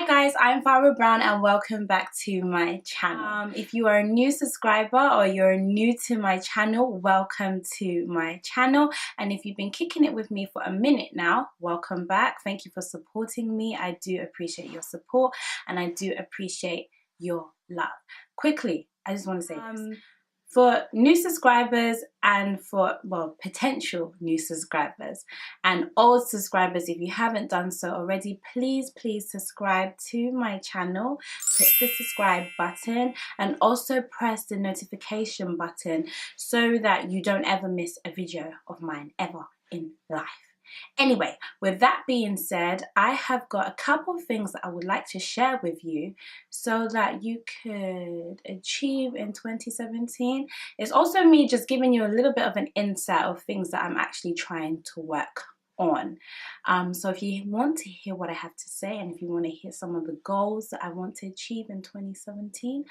guys, I'm Farah Brown and welcome back to my channel. If you are a new subscriber or you're new to my channel, welcome to my channel. And if you've been kicking it with me for a minute now, welcome back. Thank you for supporting me. I do appreciate your support and I do appreciate your love. Quickly, I just want to say this. For new subscribers and for, well, potential new subscribers and old subscribers, if you haven't done so already, please subscribe to my channel. Click the subscribe button and also press the notification button so that you don't ever miss a video of mine ever in life. Anyway, with that being said, I have got a couple of things that I would like to share with you so that you could achieve in 2017. It's also me just giving you a little bit of an insight of things that I'm actually trying to work on. So if you want to hear what I have to say and if you want to hear some of the goals that I want to achieve in 2017,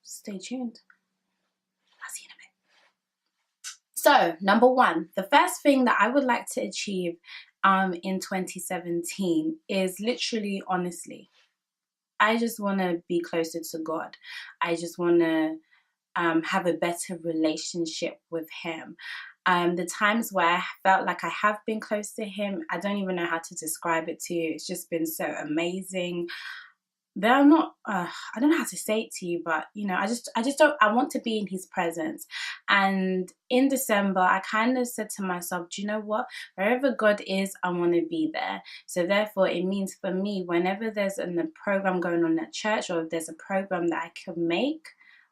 stay tuned. I'll see you in a bit. So, number one, the first thing that I would like to achieve in 2017 is literally, honestly, I just want to be closer to God. I just want to have a better relationship with Him. The times where I felt like I have been close to Him, I don't even know how to describe it to you. It's just been so amazing. They're not, I don't know how to say it to you, but you know, I want to be in His presence. And in December, I kind of said to myself, do you know what? Wherever God is, I want to be there. So therefore, it means for me, whenever there's a program going on at church or if there's a program that I can make,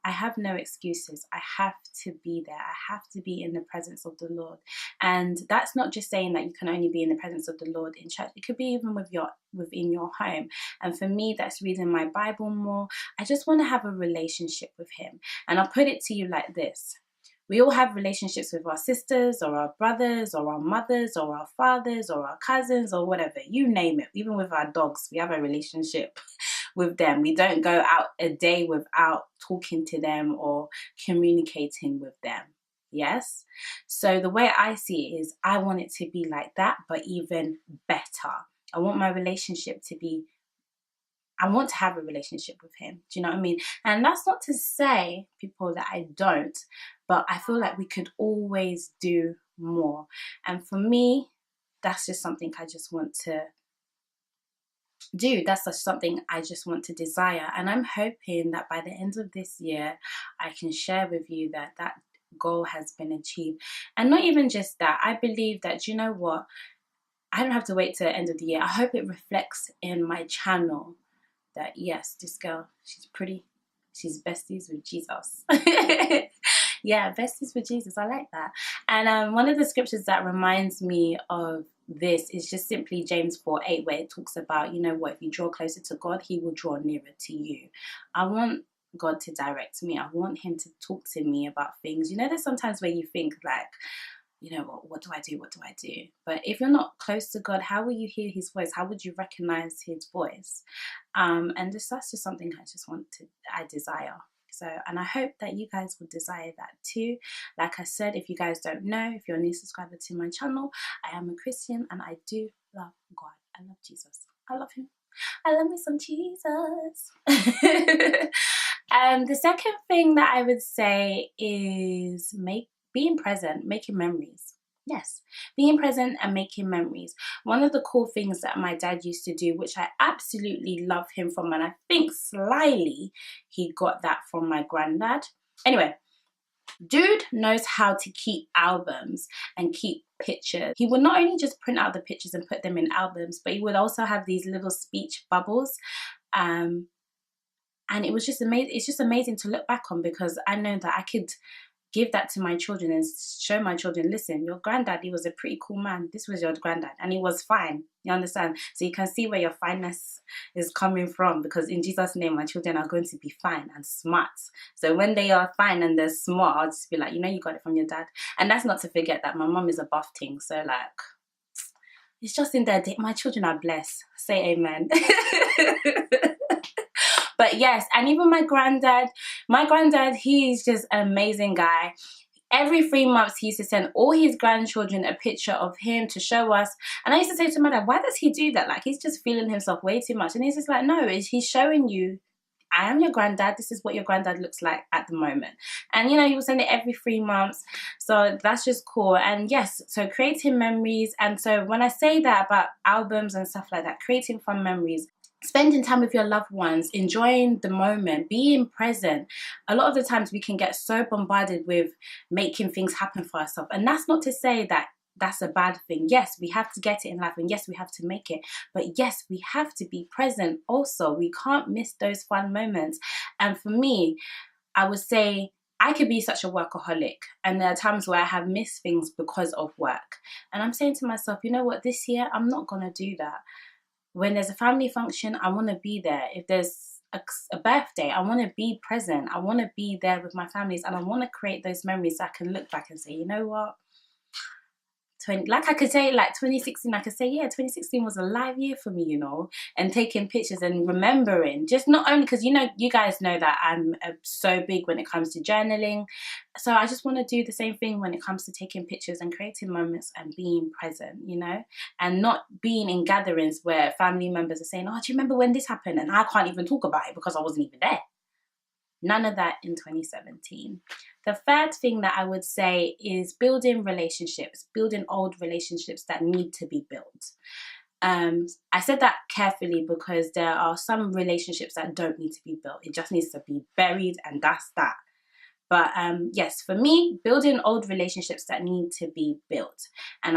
I have no excuses. I have to be there. I have to be in the presence of the Lord. And that's not just saying that you can only be in the presence of the Lord in church. It could be even within your home. And for me, that's reading my Bible more. I just want to have a relationship with Him. And I'll put it to you like this. We all have relationships with our sisters or our brothers or our mothers or our fathers or our cousins or whatever. You name it. Even with our dogs, we have a relationship with them. We don't go out a day without talking to them or communicating with them. Yes? So the way I see it is I want it to be like that, but even better. I want my relationship to be, I want to have a relationship with Him. Do you know what I mean? And that's not to say, people, that I don't, but I feel like we could always do more. And for me, that's just something I just want to do. That's just something I just want to desire. And I'm hoping that by the end of this year, I can share with you that that goal has been achieved. And not even just that, I believe that, you know what, I don't have to wait till the end of the year. I hope it reflects in my channel that yes, this girl, she's pretty, she's besties with Jesus. Yeah, besties with Jesus, I like that. And one of the scriptures that reminds me of this is just simply James 4:8, where it talks about, you know what, if you draw closer to God, He will draw nearer to you. I want God to direct me. I want Him to talk to me about things. You know, there's sometimes where you think like, you know, what do I do? What do I do? But if you're not close to God, how will you hear His voice? How would you recognize His voice? And that's just something I desire. So, and I hope that you guys will desire that too. Like I said, if you guys don't know, if you're a new subscriber to my channel, I am a Christian and I do love God. I love Jesus. I love Him. I love me some Jesus. The second thing that I would say is being present, making memories. Yes, being present and making memories. One of the cool things that my dad used to do, which I absolutely love him from, and I think slyly he got that from my granddad. Anyway, dude knows how to keep albums and keep pictures. He would not only just print out the pictures and put them in albums, but he would also have these little speech bubbles. And it was just amazing. It's just amazing to look back on, because I know that I could give that to my children and show my children, listen, your granddad, he was a pretty cool man. This was your granddad and he was fine. You understand? So you can see where your fineness is coming from, because in Jesus' name, my children are going to be fine and smart. So when they are fine and they're smart, I'll just be like, you know, you got it from your dad. And that's not to forget that my mom is a buff ting. So like, it's just in there. My children are blessed. Say amen. But yes, and even my granddad, he's just an amazing guy. Every 3 months, he used to send all his grandchildren a picture of him to show us. And I used to say to my dad, why does he do that? Like, he's just feeling himself way too much. And he's just like, no, he's showing you, I am your granddad. This is what your granddad looks like at the moment. And, you know, he will send it every 3 months. So that's just cool. And yes, so creating memories. And so when I say that about albums and stuff like that, creating fun memories, spending time with your loved ones, enjoying the moment, being present. A lot of the times we can get so bombarded with making things happen for ourselves. And that's not to say that that's a bad thing. Yes, we have to get it in life, and yes, we have to make it. But yes, we have to be present also. We can't miss those fun moments. And for me, I would say I could be such a workaholic, and there are times where I have missed things because of work. And I'm saying to myself, you know what, this year, I'm not going to do that. When there's a family function, I want to be there. If there's a birthday, I want to be present. I want to be there with my families, and I want to create those memories so I can look back and say, you know what? Like I could say, like 2016, I could say, yeah, 2016 was a live year for me, you know, and taking pictures and remembering, just not only because, you know, you guys know that I'm so big when it comes to journaling. So I just want to do the same thing when it comes to taking pictures and creating moments and being present, you know, and not being in gatherings where family members are saying, oh, do you remember when this happened? And I can't even talk about it because I wasn't even there. None of that in 2017. The third thing that I would say is building relationships, building old relationships that need to be built. I said that carefully because there are some relationships that don't need to be built. It just needs to be buried, and that's that. But yes, for me, building old relationships that need to be built. And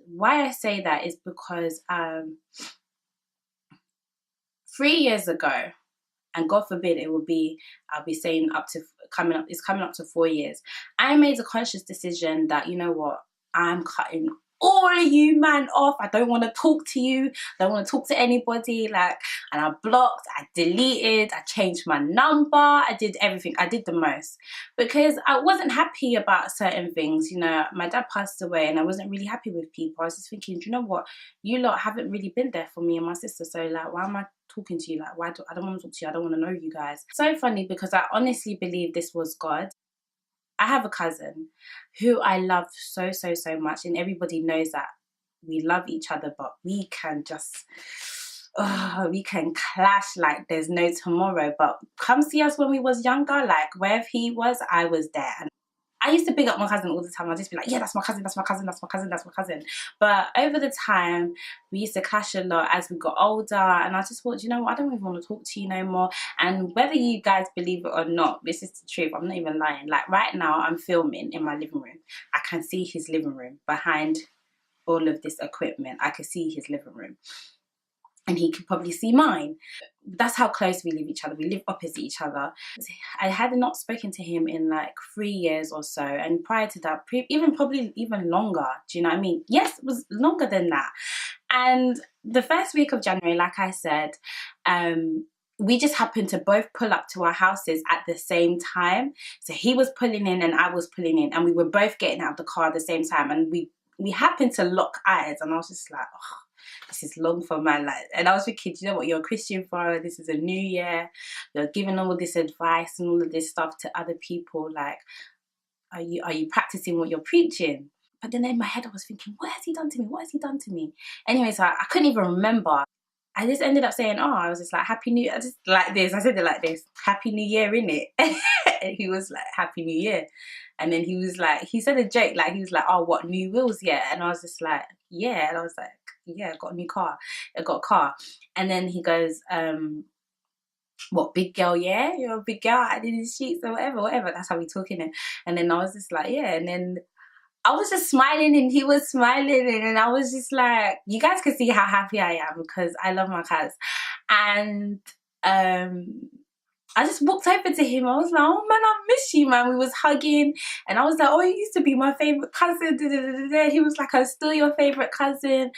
why I say that is because 3 years ago, and God forbid it will be, I'll be saying it's coming up to 4 years, I made a conscious decision that, you know what, I'm cutting all of you man off. I don't want to talk to you. I don't want to talk to anybody. Like, and I blocked, I deleted, I changed my number, I did everything. I did the most because I wasn't happy about certain things. You know, my dad passed away and I wasn't really happy with people. I was just thinking, do you know what? You lot haven't really been there for me and my sister. So like, why am I talking to you? Like, I don't want to talk to you. I don't want to know you guys. So funny because I honestly believe this was God. I have a cousin who I love so, so, so much, and everybody knows that we love each other, but we can just, we can clash like there's no tomorrow. But come see us when we was younger, like wherever he was, I was there. And I used to big up my cousin all the time. I'd just be like, yeah, that's my cousin, that's my cousin, that's my cousin, that's my cousin. But over the time, we used to clash a lot as we got older. And I just thought, you know what, I don't even want to talk to you no more. And whether you guys believe it or not, this is the truth. I'm not even lying. Like right now, I'm filming in my living room. I can see his living room behind all of this equipment. I can see his living room. And he could probably see mine. That's how close we live each other. We live opposite each other. I had not spoken to him in like 3 years or so. And prior to that, probably even longer. Do you know what I mean? Yes, it was longer than that. And the first week of January, like I said, we just happened to both pull up to our houses at the same time. So he was pulling in and I was pulling in. And we were both getting out of the car at the same time. And we happened to lock eyes. And I was just like, oh, this is long for my life. And I was thinking, you know what, you're a Christian father, this is a new year, you're giving all this advice and all of this stuff to other people, like, are you practicing what you're preaching? But then in my head I was thinking, what has he done to me? What has he done to me? Anyway, so I couldn't even remember. I just ended up saying, oh, I was just like, Happy New Year. I just like this. I said it like this, Happy New Year, innit? And he was like, Happy New Year. And then he was like, he said a joke, like, he was like, oh, what, new wheels yet? And I was just like, yeah. And I was like, yeah, I got a new car. I got a car. And then he goes, what, big girl, yeah? You're a big girl, I did his sheets or whatever. That's how we talking. And then I was just like, yeah. And then I was just smiling and he was smiling and I was just like, you guys can see how happy I am because I love my cuz. And I just walked over to him. I was like, oh man, I miss you, man. We was hugging and I was like, oh, you used to be my favourite cousin. He was like, I'm still your favourite cousin.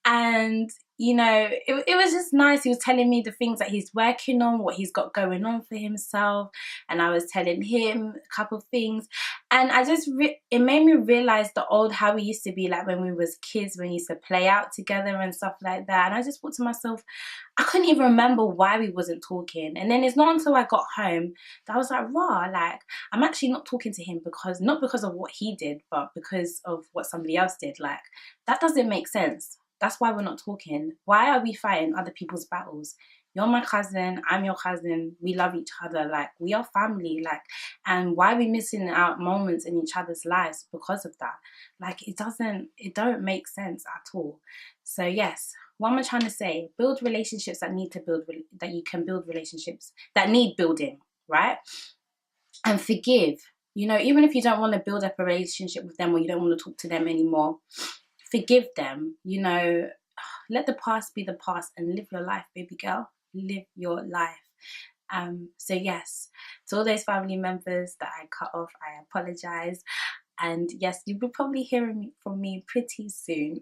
And you know, it was just nice. He was telling me the things that he's working on, what he's got going on for himself, and I was telling him a couple of things, and I just it made me realize the old how we used to be like when we was kids, when we used to play out together and stuff like that. And I just thought to myself, I couldn't even remember why we wasn't talking. And then it's not until I got home that I was like, rah, like, I'm actually not talking to him because, not because of what he did, but because of what somebody else did. Like, that doesn't make sense. That's why we're not talking. Why are we fighting other people's battles? You're my cousin, I'm your cousin, we love each other, like, we are family, like, and why are we missing out moments in each other's lives because of that? Like, it don't make sense at all. So yes, what am I trying to say? Build relationships that you can build relationships that need building, right? And forgive. You know, even if you don't want to build up a relationship with them or you don't want to talk to them anymore, forgive them. You know, let the past be the past and live your life, baby girl. Live your life. So yes, to all those family members that I cut off, I apologize. And yes, you'll be probably hearing from me pretty soon.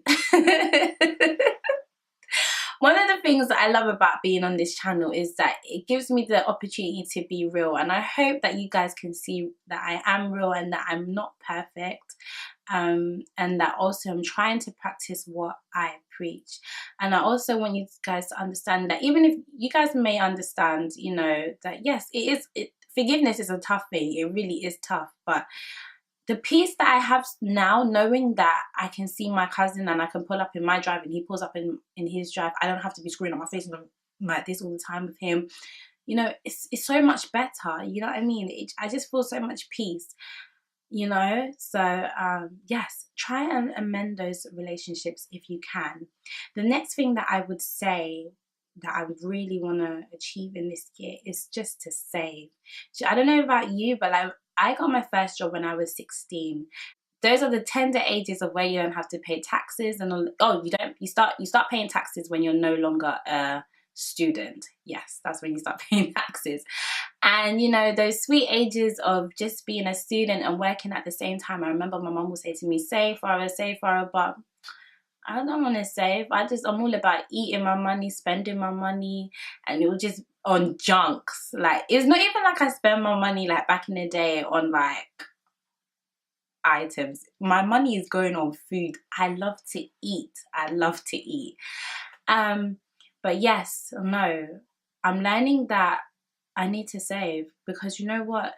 One of the things that I love about being on this channel is that it gives me the opportunity to be real, and I hope that you guys can see that I am real and that I'm not perfect, and that also I'm trying to practice what I preach. And I also want you guys to understand that even if you guys may understand, you know, that yes, forgiveness is a tough thing. It really is tough, but the peace that I have now, knowing that I can see my cousin and I can pull up in my drive and he pulls up in his drive, I don't have to be screwing up my face like this all the time with him. You know, it's so much better. You know what I mean? I just feel so much peace, you know? So, yes, try and amend those relationships if you can. The next thing that I would say that I would really want to achieve in this year is just to save. I don't know about you, but like, I got my first job when I was 16. Those are the tender ages of where you don't have to pay taxes and all. Oh, you start paying taxes when you're no longer a student. Yes, that's when you start paying taxes. And you know, those sweet ages of just being a student and working at the same time. I remember my mum would say to me, save for her, but I don't want to save. I'm all about eating my money, spending my money, and it was just on junks. Like, it's not even like I spend my money like back in the day on like items. My money is going on food. I love to eat. But yes, no, I'm learning that I need to save, because you know what?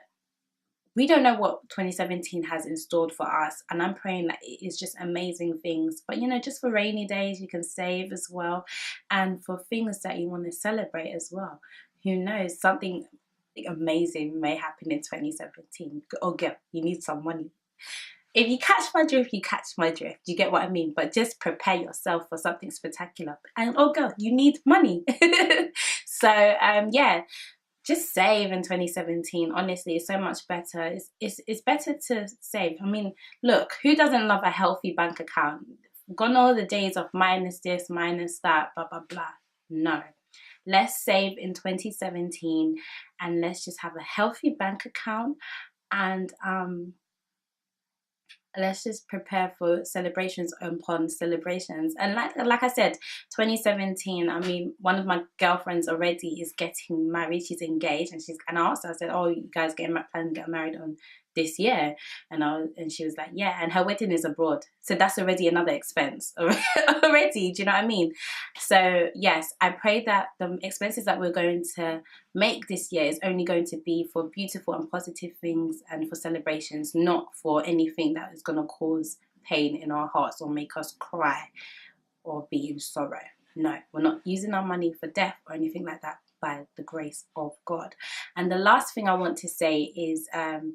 We don't know what 2017 has installed for us, and I'm praying that it is just amazing things. But you know, just for rainy days, you can save as well, and for things that you want to celebrate as well. Who knows, something amazing may happen in 2017. Oh girl, you need some money. If you catch my drift, you catch my drift. You get what I mean? But just prepare yourself for something spectacular. And oh girl, you need money. So yeah, just save in 2017. Honestly, it's so much better. It's better to save. I mean, look, who doesn't love a healthy bank account? Gone all the days of minus this, minus that, blah, blah, blah. No. Let's save in 2017 and let's just have a healthy bank account, and let's just prepare for celebrations upon celebrations. And like I said, 2017, I mean, one of my girlfriends already is getting married. She's engaged, and I asked her, I said, oh, you guys planning to get married on this year? And she was like, yeah, and her wedding is abroad, so that's already another expense already. Do you know what I mean? So yes, I pray that the expenses that we're going to make this year is only going to be for beautiful and positive things and for celebrations, not for anything that is going to cause pain in our hearts or make us cry or be in sorrow. No, we're not using our money for death or anything like that, by the grace of God. And the last thing I want to say is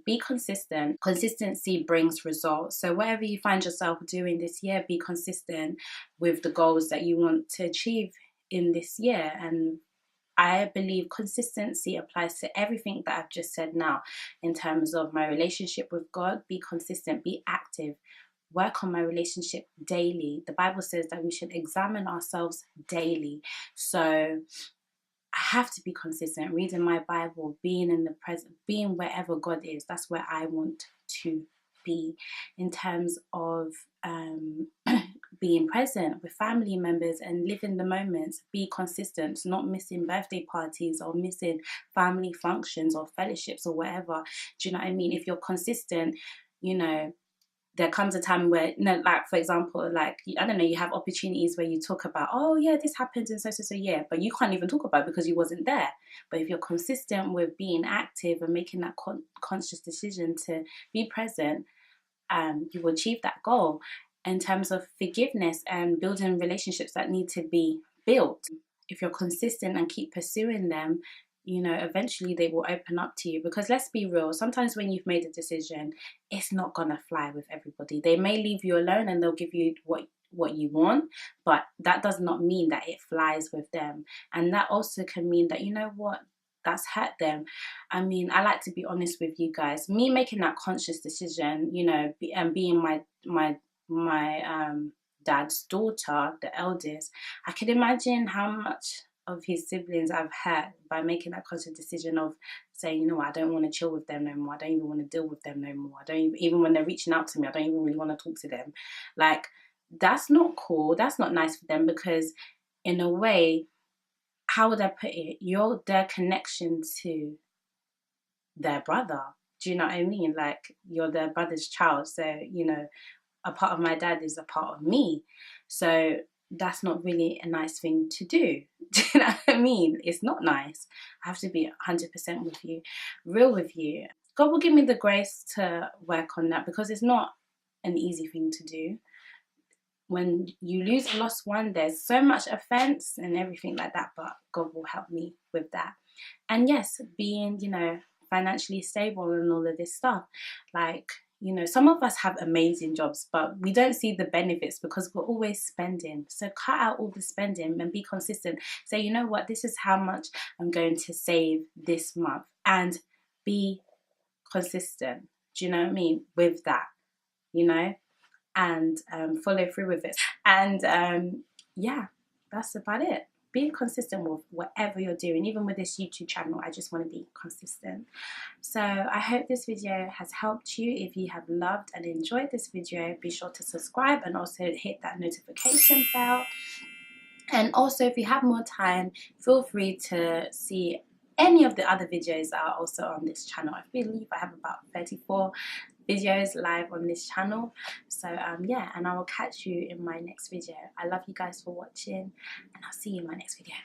be consistent. Consistency brings results. So whatever you find yourself doing this year, be consistent with the goals that you want to achieve in this year. And I believe consistency applies to everything that I've just said now in terms of my relationship with God. Be consistent, be active. Work on my relationship daily. The Bible says that we should examine ourselves daily. So I have to be consistent, reading my Bible, being in the present, being wherever God is. That's where I want to be. In terms of being present with family members and living the moments. Be consistent, not missing birthday parties or missing family functions or fellowships or whatever. Do you know what I mean? If you're consistent, you know, there comes a time where, you know, like for example, like, I don't know, you have opportunities where you talk about, oh yeah, this happened and so yeah, but you can't even talk about it because you wasn't there. But if you're consistent with being active and making that conscious decision to be present, you will achieve that goal. In terms of forgiveness and building relationships that need to be built, if you're consistent and keep pursuing them, you know, eventually they will open up to you. Because let's be real, sometimes when you've made a decision, it's not gonna fly with everybody. They may leave you alone and they'll give you what you want, but that does not mean that it flies with them. And that also can mean that, you know what, that's hurt them. I mean, I like to be honest with you guys. Me making that conscious decision, you know, and being my dad's daughter, the eldest, I could imagine how much of his siblings I've hurt by making that conscious decision of saying, you know what, I don't want to chill with them no more. I don't even want to deal with them no more. I don't even when they're reaching out to me, I don't even really want to talk to them. Like, that's not cool. That's not nice for them, because in a way, how would I put it? You're their connection to their brother. Do you know what I mean? Like, you're their brother's child. So, you know, a part of my dad is a part of me. So that's not really a nice thing to do. Do you know what I mean? It's not nice. I have to be 100% with you, real with you. God will give me the grace to work on that, because it's not an easy thing to do. When you lose a lost one, there's so much offense and everything like that, but God will help me with that. And yes, being, you know, financially stable and all of this stuff. Like, you know, some of us have amazing jobs, but we don't see the benefits because we're always spending. So cut out all the spending and be consistent. Say, you know what, this is how much I'm going to save this month, and be consistent. Do you know what I mean? With that, you know, and follow through with it. And yeah, that's about it. Being consistent with whatever you're doing, even with this YouTube channel, I just want to be consistent. So I hope this video has helped you. If you have loved and enjoyed this video, be sure to subscribe and also hit that notification bell. And also, if you have more time, feel free to see any of the other videos that are also on this channel. I believe I have about 34 videos live on this channel. So yeah, and I will catch you in my next video. I love you guys for watching, and I'll see you in my next video.